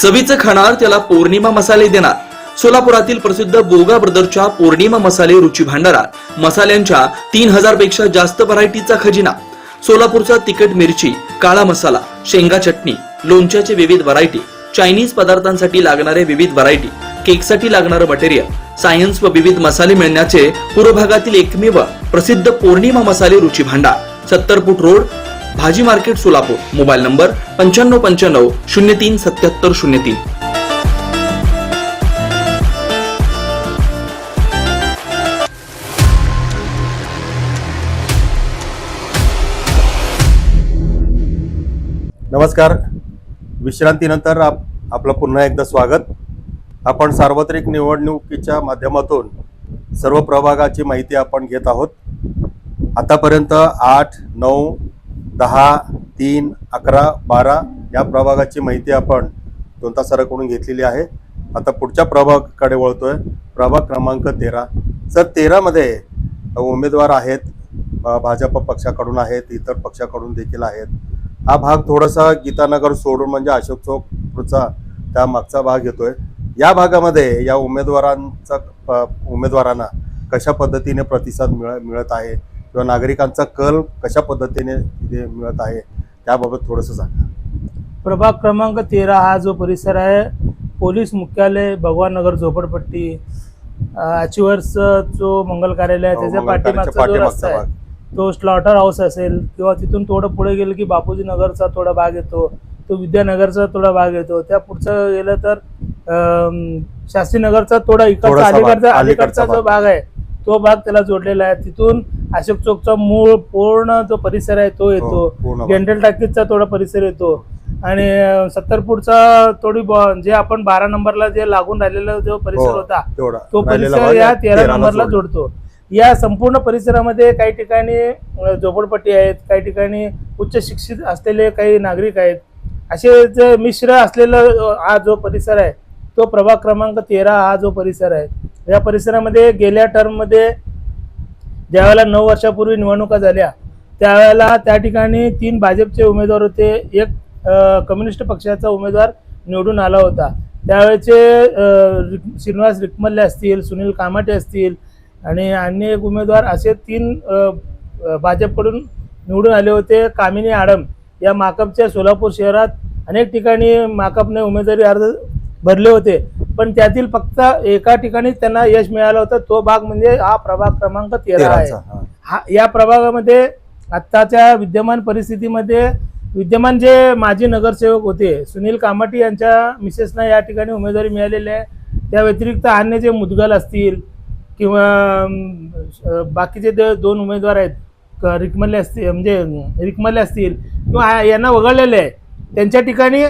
चवीचं खाणार त्याला पौर्णिमा मसाले देणार. सोलापुरातील प्रसिद्ध बोगा ब्रदरच्या पौर्णिमा मसाले रुची भांडारात मसाल्यांच्या 3000 पेक्षा जास्त व्हरायटीचा खजिना. सोलापूरचा तिखट मिरची, काळा मसाला, शेंगा चटणी, लोणच्याचे विविध व्हरायटी, चायनीज पदार्थांसाठी लागणारे विविध व्हरायटी, केकसाठी लागणारं मटेरियल, सायन्स व विविध मसाले मिळण्याचे पूर्व भागातील एकमेव प्रसिद्ध पौर्णिमा मसाले रुची भांडार. 70 फूट रोड, भाजी मार्केट, सोलापूर. Mobile number 9595 03 77 03. नमस्कार. विश्रांतीनंतर आपलं पुन्हा एकदा स्वागत. आपण सार्वत्रिक निवडणुकीच्या माध्यमातून सर्व प्रभागाची माहिती आपण घेत आहोत. आतापर्यंत 8, 9, 10, 3, 11, 12 या प्रभागाची माहिती आपण 2 तासाकडून घेतलेली आहे. आता पुढच्या प्रभागाकडे वळतोय. प्रभाग क्रमांक 13. सर, 13 मध्ये उमेदवार आहेत. भाजप पक्षाकडून आहेत, इतर पक्षाकडून देखील आहेत. हा भाग थोडासा गीतानगर सोडून म्हणजे अशोक चौक पुढचा त्या मागचा भाग येतोय. या भागामध्ये या उमेदवारांना कशा पद्धतीने प्रतिसाद मिळत आहे किंवा नागरिकांचा कल कशा पद्धतीने मिळत आहे त्याबाबत थोडंसं सांगा. प्रभाग क्रमांक 13 हा जो परिसर आहे, पोलीस मुख्यालय, भगवान नगर झोपडपट्टी, अचिव्हर्स जो मंगल कार्यालय आहे त्याच्या पाठीमागचा जो रस्ता आहे तो स्लॉटर हाऊस असेल किंवा तिथून थोडं पुढे गेलं की बापूजी नगरचा थोडा भाग येतो, तो विद्यानगरचा थोडा भाग येतो. त्या पुढचं गेलं तर शास्त्रीनगरचा थोडा इकडचा अलीकडचा जो भाग आहे तो भाग त्याला जोडलेला आहे. तिथून अशोक चौकचा मूळ पूर्ण जो परिसर आहे तो येतो. जनरल टाकीजचा थोडा परिसर येतो आणि 70 फूटचा थोडी जे आपण 12 नंबरला जे लागून राहिलेला जो परिसर होता तो परिसर या 13 नंबरला जोडतो. या संपूर्ण परिसरामध्ये काही ठिकाणी झोपडपट्टी आहेत, काही ठिकाणी उच्च शिक्षित असलेले काही नागरिक आहेत. असे जे मिश्र असलेला हा जो परिसर आहे तो प्रभाग क्रमांक 13 हा जो परिसर आहे. या परिसरामध्ये गेल्या टर्ममध्ये ज्यावेळेला 9 वर्षापूर्वी निवडणुका झाल्या त्यावेळेला त्या ठिकाणी 3 भाजपचे उमेदवार होते, एक कम्युनिस्ट पक्षाचा उमेदवार निवडून आला होता. त्यावेळेचे श्रीनिवास रिकमल्ले असतील, सुनील कामाटे असतील आणि अन्य एक उमेदवार असे 3 भाजपकडून निवडून आले होते. कामिनी आडम या माकपच्या सोलापूर शहरात अनेक ठिकाणी माकपने उमेदवारी अर्ज भरले होते, पण त्यातील फक्त एका ठिकाणी त्यांना यश मिळालं होतं. तो भाग म्हणजे हा प्रभाग क्रमांक 13 आहे. या प्रभागामध्ये आत्ताच्या विद्यमान परिस्थितीमध्ये विद्यमान जे माजी नगरसेवक होते सुनील कामाटे यांच्या मिसेसना या ठिकाणी उमेदवारी मिळालेली आहे. त्या व्यतिरिक्त अन्य जे मुदगल असतील किंवा बाकीचे 2 उमेदवार आहेत, रिकमल्ले असतील म्हणजे रिकमल्ले असतील किंवा यांना वगळलेले आहे, त्यांच्या ठिकाणी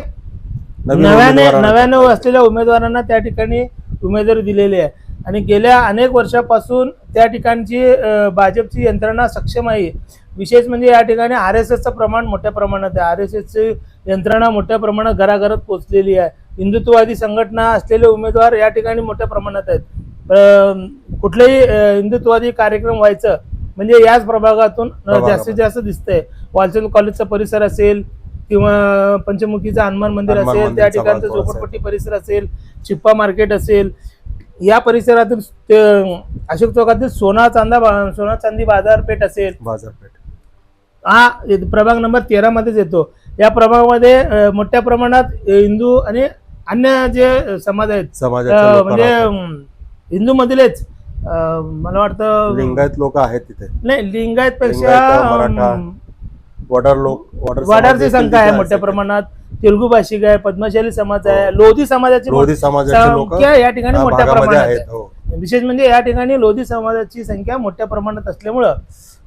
नव्याने असलेल्या उमेदवारांना त्या ठिकाणी उमेदवारी दिलेली आहे. आणि गेल्या अनेक वर्षापासून त्या ठिकाणची भाजपची यंत्रणा सक्षम आहे. विशेष म्हणजे या ठिकाणी RSSचं प्रमाण मोठ्या प्रमाणात आहे. RSSची यंत्रणा मोठ्या प्रमाणात घराघरात पोहोचलेली आहे. हिंदुत्ववादी संघटना असलेले उमेदवार या ठिकाणी मोठ्या प्रमाणात आहेत. कुठलेही हिंदुत्ववादी कार्यक्रम व्हायचं म्हणजे याच प्रभागातून जास्तीत जास्त दिसतंय. वालचंद कॉलेजचा परिसर असेल किंवा पंचमुखीचं हनुमान मंदिर असेल, त्या ठिकाणचं झोपडपट्टी परिसर असेल, चिप्पा मार्केट असेल, या परिसरातून अशोक चौकातील सोना चांदी बाजारपेठ असेल, हा प्रभाग नंबर 13 मध्येच येतो. या प्रभागामध्ये मोठ्या प्रमाणात हिंदू आणि अन्य जे समाज आहेत म्हणजे हिंदू मधलेच मला वाटतं लिंगायत लोक आहेत तिथे. नाही, लिंगायत पेक्षा वडारची संख्या आहे मोठ्या प्रमाणात. तेलुगू भाषिक आहे, पद्मशाली समाज आहे, लोधी समाजाची संख्या या ठिकाणी मोठ्या प्रमाणात आहे. विशेष म्हणजे या ठिकाणी लोधी समाजाची संख्या मोठ्या प्रमाणात असल्यामुळं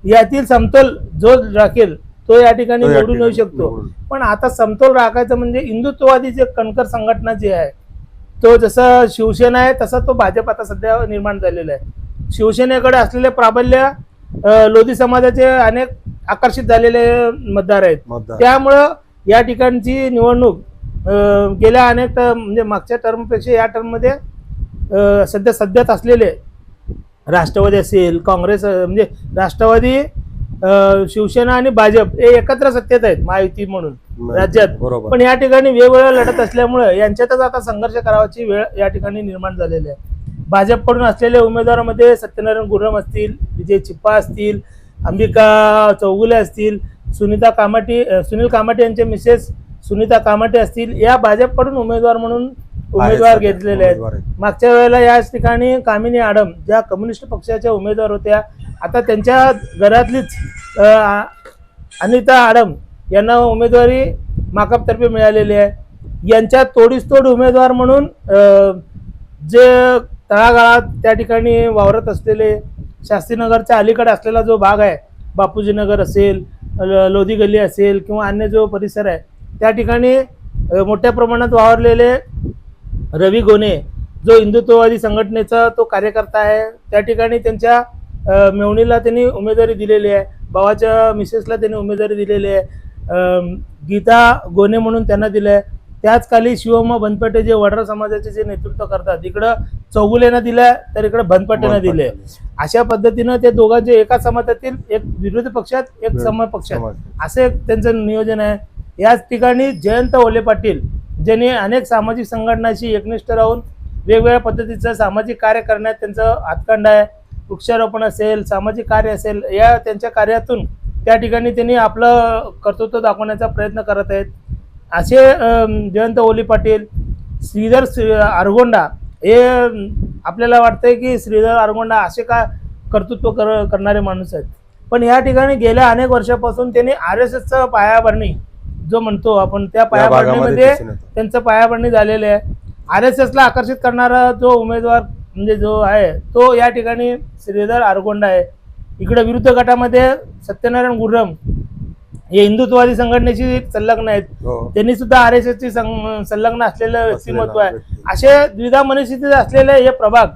यातील समतोल जो राखेल तो या ठिकाणी निवडून येऊ शकतो. पण आता समतोल राखायचं म्हणजे हिंदुत्ववादी जे कणकर संघटना जी आहे तो जसं शिवसेना आहे तसा तो भाजप आता सध्या निर्माण झालेला आहे. शिवसेनेकडे असलेले प्राबल्य लोधी समाजाचे अनेक आकर्षित झालेले मतदार आहेत. त्यामुळं या ठिकाणची निवडणूक गेल्या अनेक म्हणजे मागच्या टर्मपेक्षा या टर्ममध्ये सध्यात असलेले राष्ट्रवादी असेल, काँग्रेस म्हणजे राष्ट्रवादी शिवसेना आणि भाजप हे एकत्र सत्तेत आहेत महायुती म्हणून राज्यात. बरोबर. पण या ठिकाणी वेगवेगळ्या लढत असल्यामुळे यांच्यातच आता संघर्ष करावाची वेळ या ठिकाणी निर्माण झालेली आहे. भाजपकडून असलेल्या उमेदवारांमध्ये सत्यनारायण गुर्रम असतील, विजय चिप्पा असतील, अंबिका चौगुले असतील, सुनील कामाटे यांचे मिसेस सुनीता कामाटे असतील, या भाजपकडून उमेदवार म्हणून उमेदवार घेतलेले आहेत. मागच्या वेळेला याच ठिकाणी कामिनी आडम ज्या कम्युनिस्ट पक्षाच्या उमेदवार होत्या, आता त्यांच्या घरातलीच अनिता आडम यांना उमेदवारी माकपतर्फे मिळालेली आहे. यांच्या तोडीसतोड उमेदवार म्हणून जे तळागाळात त्या ठिकाणी वावरत असलेले शास्त्रीनगरच्या अलीकडे असलेला जो भाग आहे, बापूजी नगर असेल, लोधी गल्ली असेल किंवा अन्य जो परिसर आहे, त्या ठिकाणी मोठ्या प्रमाणात वावरलेले रवी गोने जो हिंदुत्ववादी संघटनेचा तो कार्यकर्ता आहे, त्या ठिकाणी त्यांच्या मेवणीला त्यांनी उमेदवारी दिलेली आहे, भावाच्या मिसेसला त्यांनी उमेदवारी दिलेली आहे, गीता गोने म्हणून त्यांना दिलं आहे. त्याच खाली शिवम्मा बनपेटे जे वडरा समाजाचे जे नेतृत्व करतात, इकडं चौगुलेनं दिलंय तर इकडे बनपेटेनं दिले. अशा पद्धतीनं ते दोघांचे एका समाजातील एक विरोधी पक्षात एक सम पक्षात असे त्यांचं नियोजन आहे. याच ठिकाणी जयंत ओले पाटील ज्यांनी अनेक सामाजिक संघटनांशी एकनिष्ठ राहून वेगवेगळ्या पद्धतीचं सामाजिक कार्य करण्यात त्यांचं हातखंडा आहे. वृक्षारोपण असेल, सामाजिक कार्य असेल, या त्यांच्या कार्यातून त्या ठिकाणी त्यांनी आपलं कर्तृत्व दाखवण्याचा प्रयत्न करत आहेत. असे जयंत ओली पाटील, श्रीधर आरगोंडा, हे आपल्याला वाटतंय की श्रीधर आरगोंडा असे का कर्तृत्व करणारे माणूस आहेत, पण या ठिकाणी गेल्या अनेक वर्षापासून त्यांनी RSSचं पायाभरणी जो म्हणतो आपण, त्या पायाभरणीमध्ये त्यांचं पायाभरणी झालेलं आहे. RSSला आकर्षित करणारा जो उमेदवार म्हणजे जो आहे तो या ठिकाणी श्रीधर आरगोंडा आहे. इकडे विरुद्ध गटामध्ये सत्यनारायण गुर्रम हे हिंदुत्ववादी संघटनेशी संलग्न आहेत, त्यांनी सुद्धा RSSची संलग्न असलेलं व्यक्तिमत्व आहे. असे द्विधा मनस्थितीत असलेले हे प्रभाग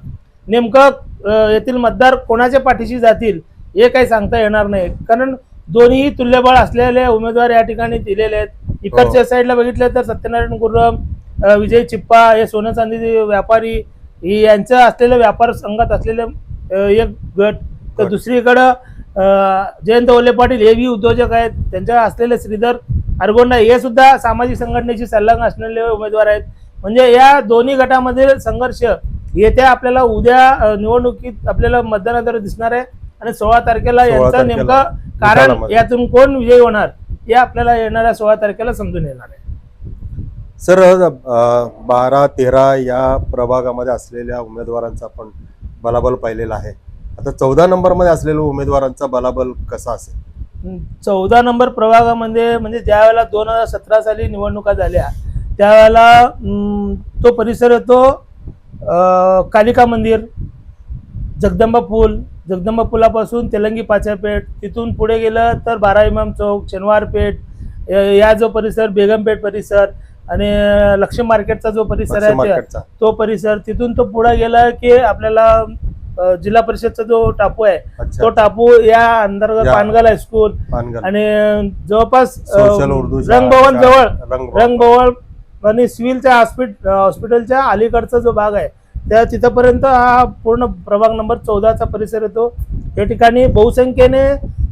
नेमकं येथील मतदार कोणाच्या पाठीशी जातील हे काही सांगता येणार नाही, कारण दोन्ही तुल्यबळ असलेले उमेदवार या ठिकाणी दिलेले आहेत. इकडच्या साईडला बघितलं तर सत्यनारायण गुर्रम, विजय चिप्पा हे सोनं चांदी व्यापारी यांचं असलेलं व्यापार संघात असलेले एक गट, तर दुसरीकडं जयंत ओले पाटील हे बी उद्योजक आहेत, त्यांच्या असलेले श्रीधर आरगोंडा हे सुद्धा सामाजिक संघटनेशी संलग्न असलेले उमेदवार आहेत. म्हणजे या दोन्ही गटामधील संघर्ष येत्या आपल्याला उद्या निवडणुकीत आपल्याला मतदानाद्वारे दिसणार आहे आणि 16 तारखेला यांचं नेमकं कारण यातून कोण विजयी होणार हे आपल्याला येणाऱ्या 16 तारखेला समजून येणार आहे. सर, 12-13 या प्रभागामध्ये असलेल्या उमेदवारांचा आपण बलाबल पाहिलेला आहे. आता 14 नंबरमध्ये असलेल्या उमेदवारांचा बलाबल कसा असेल? 14 नंबर प्रभागामध्ये म्हणजे ज्या वेळेला 2017 साली निवडणुका झाल्या त्यावेळेला तो परिसर येतो कालिका मंदिर, जगदंबा पुलापासून तेलंगी पाचापेठ, तिथून पुढे गेलं तर 12 इमाम चौक, शनिवार पेठ, या जो परिसर, बेगमपेठ परिसर आणि लक्ष्मी मार्केटचा जो परिसर आहे तो परिसर, तिथून तो पुढे गेला की आपल्याला जिल्हा परिषदचा जो टापू आहे तो टापू या अंतर्गत पानगल हायस्कूल आणि जवळपास रंगभवन आणि सिव्हिलच्या हॉस्पिटलच्या अलीकडचा जो भाग आहे त्या तिथपर्यंत हा पूर्ण प्रभाग नंबर 14चा परिसर येतो. या ठिकाणी बहुसंख्येने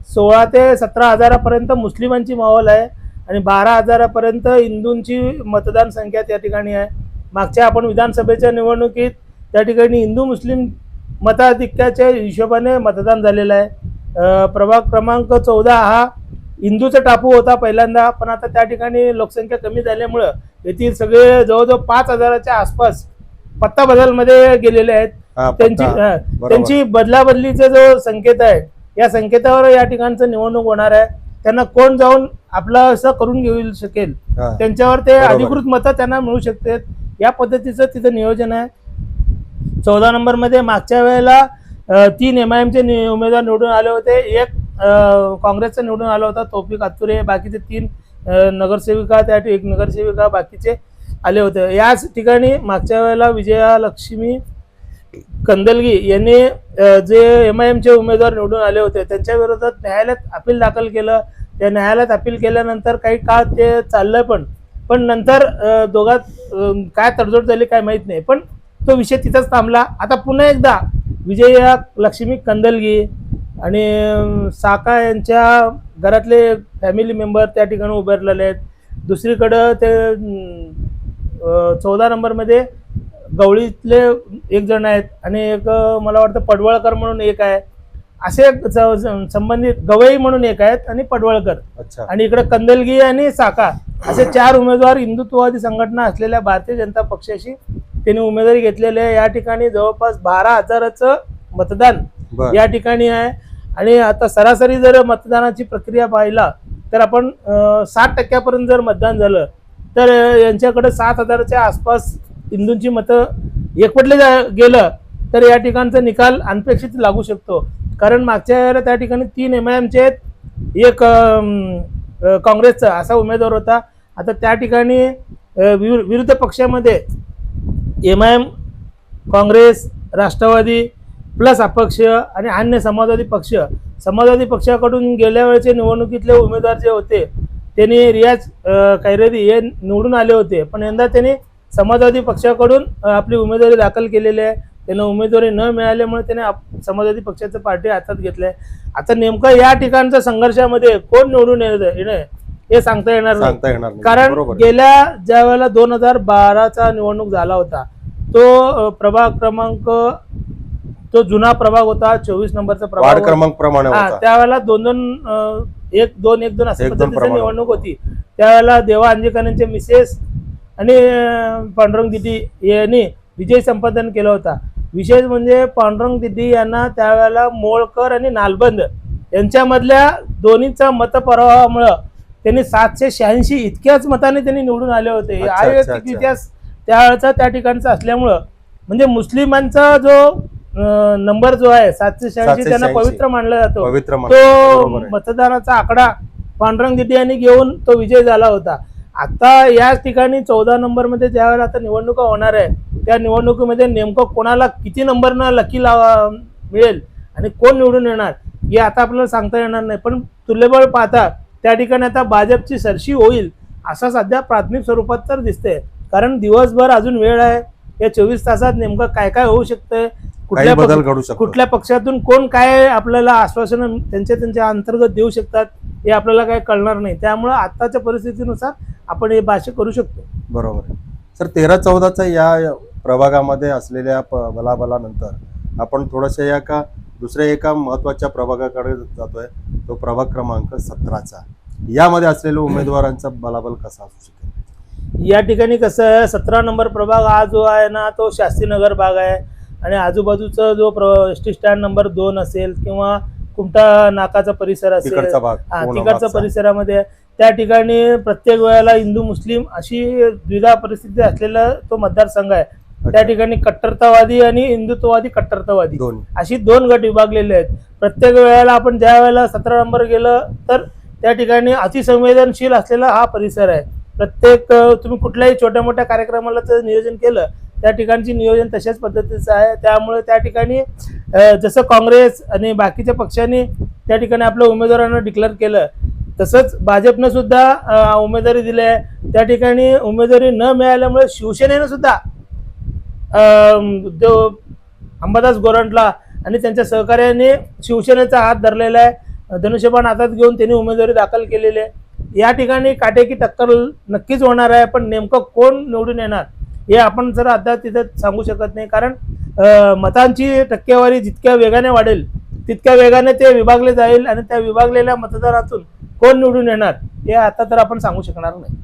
16 ते 17 हजारापर्यंत मुस्लिमांची माहोल आहे आणि 12 हजारापर्यंत हिंदूंची मतदान संख्या त्या ठिकाणी आहे. मागच्या आपण विधानसभेच्या निवडणुकीत त्या ठिकाणी हिंदू मुस्लिम मताधिक्याच्या हिशोबाने मतदान झालेलं आहे. प्रभाग क्रमांक 14 हा हिंदूचा टापू होता पहिल्यांदा, पण आता त्या ठिकाणी लोकसंख्या कमी झाल्यामुळं येथील सगळे जवळजवळ 5,000च्या आसपास पत्ता बदलमध्ये गेलेले आहेत. त्यांची बदलाबदलीचा जो संकेत आहे या संकेतावर या ठिकाणचं निवडणूक होणार आहे. त्यांना कोण जाऊन आपलं असं करून घेऊ शकेल त्यांच्यावर ते अधिकृत मतं त्यांना मिळू शकतात, या पद्धतीचं तिथं नियोजन आहे. 14 नंबरमध्ये मागच्या वेळेला 3 MIMचे उमेदवार निवडून आले होते, एक काँग्रेसचा निवडून आला होता तौफिक आतुरे, बाकीचे 3 नगरसेविका, त्या एक नगरसेविका बाकीचे आले होते. याच ठिकाणी मागच्या वेळेला विजयालक्ष्मी कंदलगी यांनी जे MIMचे उमेदवार निवडून आले होते त्यांच्या विरोधात न्यायालयात अपील दाखल केलं. त्या न्यायालयात अपील केल्यानंतर काही काळ ते चाललं, पण नंतर दोघात काय तडजोड झाली काय माहीत नाही, पण तो विषय तिथंच थांबला. आता पुन्हा एकदा विजयालक्ष्मी कंदलगी आणि साका यांच्या घरातले फॅमिली मेंबर त्या ठिकाणी उभारलेले आहेत. दुसरीकडं ते 14 नंबरमध्ये गवळीतले एक जण आहेत आणि एक मला वाटतं पडवळकर म्हणून एक आहे. असे संबंधित गवई म्हणून एक आहेत आणि पडवळकर. अच्छा. आणि इकडे कंदलगी आणि साका असे 4 उमेदवार हिंदुत्ववादी संघटना असलेल्या भारतीय जनता पक्षाशी त्यांनी उमेदवारी घेतलेली आहे. या ठिकाणी जवळपास 12,000चं मतदान या ठिकाणी आहे. आणि आता सरासरी जर मतदानाची प्रक्रिया पाहिला तर आपण 60% जर मतदान झालं तर यांच्याकडे 7,000च्या आसपास हिंदूंची मतं एकवटले गेलं तर या ठिकाणचा निकाल अनपेक्षित लागू शकतो. कारण मागच्या वेळेला त्या ठिकाणी 3 MIMचे आहेत, एक काँग्रेसचा असा उमेदवार होता. आता त्या ठिकाणी विरुद्ध पक्षामध्ये MIM, काँग्रेस, राष्ट्रवादी प्लस अपक्ष आणि अन्य समाजवादी पक्ष. समाजवादी पक्षाकडून गेल्या वेळेचे निवडणुकीतले उमेदवार जे होते त्यांनी रियाज खैरेदी हे निवडून आले होते, पण यंदा त्यांनी समाजवादी पक्षाकडून आपली उमेदवारी दाखल केलेली आहे. त्यांना उमेदवारी न मिळाल्यामुळे त्याने समाजवादी पक्षाचं पार्टी हातात घेतलंय. आता नेमकं या ठिकाणच्या संघर्षामध्ये कोण निवडून येणं हे सांगता येणार नाही. कारण गेल्या ज्या वेळेला 2012चा निवडणूक झाला होता तो प्रभाग क्रमांक तो जुना प्रभाग होता, 24 नंबरचा प्रभाग क्रमांक प्रमाणे होता. त्यावेळेला 1-2 अशा पद्धतीची निवडणूक होती. त्यावेळेला देवा अंजेकर यांचे मिसेस आणि पांडुरंग दिदी यांनी विजय संपादन केला होता. विशेष म्हणजे पांडुरंग दिदी यांना त्यावेळेला मोळकर आणि नालबंद यांच्यामधल्या दोन्हीचा मतप्रवाहामुळे त्यांनी 786 इतक्याच मताने त्यांनी निवडून आले होते. आयोगिक इतिहास त्यावेळेचा त्या ठिकाणचा असल्यामुळं म्हणजे मुस्लिमांचा जो नंबर जो आहे 786 त्यांना पवित्र मानला जातो. तो मतदानाचा आकडा पांडुरंग दिदी यांनी घेऊन तो विजय झाला होता. आता याच ठिकाणी 14 नंबरमध्ये ज्यावेळेला आता निवडणुका होणार आहे त्या निवडणुकीमध्ये नेमकं कोणाला किती नंबरनं लकी मिळेल आणि कोण निवडून येणार हे आता आपल्याला सांगता येणार नाही. पण तुल्यबळ पाहता त्या ठिकाणी आता भाजपची सरशी होईल असं सध्या प्राथमिक स्वरूपात तर दिसतंय. कारण दिवसभर अजून वेळ आहे. या 24 तासात नेमकं काय काय होऊ शकतंय, कुठल्या पक्षातून कोण काय आपल्याला आश्वासन त्यांच्या अंतर्गत देऊ शकतात हे आपल्याला काय कळणार नाही. त्यामुळे आताच्या परिस्थितीनुसार आपण हे भाष्य करू शकतो. बरोबर सर. 13-14चा या प्रभागामध्ये असलेल्या बलाबलानंतर आपण थोडंसं दुसऱ्या एका महत्वाच्या प्रभागाकडे जातोय, तो प्रभाग क्रमांक 17चा. यामध्ये असलेल्या उमेदवारांचा बलाबल कसा असू शकेल? या ठिकाणी कसं आहे, 17 नंबर प्रभाग हा जो आहे ना तो शास्त्रीनगर भाग आहे आणि आजूबाजूचा जो एसटी स्टँड नंबर 2 असेल किंवा कुमटा नाकाचा परिसर असेल तिकडच्या परिसरामध्ये त्या ठिकाणी प्रत्येक वेळेला हिंदू मुस्लिम अशी द्विधा परिस्थिती असलेला तो मतदारसंघ आहे. त्या ठिकाणी कट्टरतावादी आणि हिंदुत्ववादी कट्टरतावादी अशी 2 गट विभागलेले आहेत. प्रत्येक वेळेला आपण ज्या वेळेला 17 नंबर गेलं तर त्या ठिकाणी अतिसंवेदनशील असलेला हा परिसर आहे. प्रत्येक तुम्ही कुठल्याही छोट्या मोठ्या कार्यक्रमाला जर नियोजन केलं त्या ठिकाणची नियोजन तशाच पद्धतीचं आहे. त्यामुळे त्या ठिकाणी जसं काँग्रेस आणि बाकीच्या पक्षांनी त्या ठिकाणी आपल्या उमेदवारांना डिक्लेअर केलं तसंच भाजपनं सुद्धा उमेदवारी दिली आहे. त्या ठिकाणी उमेदवारी न मिळाल्यामुळे शिवसेनेनं सुद्धा अंबादास गोरंटला आणि त्यांच्या सहकार्याने शिवसेनेचा हात धरलेला आहे. धनुष्यबाण हातात घेऊन त्यांनी उमेदवारी दाखल केलेली आहे. या ठिकाणी काटेकी टक्कर नक्कीच होणार आहे, पण नेमकं कोण निवडून येणार हे आपण जर आता तिथे सांगू शकत नाही. कारण मतांची टक्केवारी जितक्या वेगाने वाढेल तितक्या वेगाने ते विभागले जाईल आणि त्या विभागलेल्या मतदारातून कोण निवडून येणार हे आता तर आपण सांगू शकणार नाही.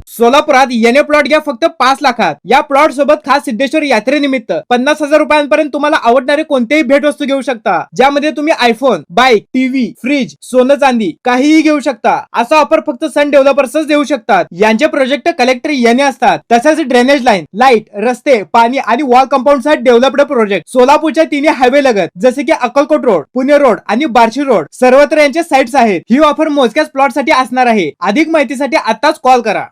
सोलापुरात येणे प्लॉट घ्या फक्त 5 लाखात. या प्लॉट सोबत खास सिद्धेश्वर यात्रेनिमित्त 50,000 रुपयांपर्यंत तुम्हाला आवडणारे कोणतेही भेटवस्तू घेऊ शकता, ज्यामध्ये तुम्ही आयफोन, बाईक, टीव्ही, फ्रीज, सोनं चांदी काहीही घेऊ शकता. असा ऑफर फक्त सन डेव्हलपर्सच देऊ शकतात. यांचे प्रोजेक्ट कलेक्टर येणे असतात. तसेच ड्रेनेज लाईन, लाईट, रस्ते, पाणी आणि वॉल कंपाऊंड साठी डेव्हलप्ड प्रोजेक्ट सोलापूरच्या 3 हायवे लगत जसे की अक्कलकोट रोड, पुणे रोड आणि बार्शी रोड सर्वत्र यांचे साइट्स आहेत. ही ऑफर मोजक्याच प्लॉट साठी असणार आहे. अधिक माहितीसाठी आताच कॉल करा.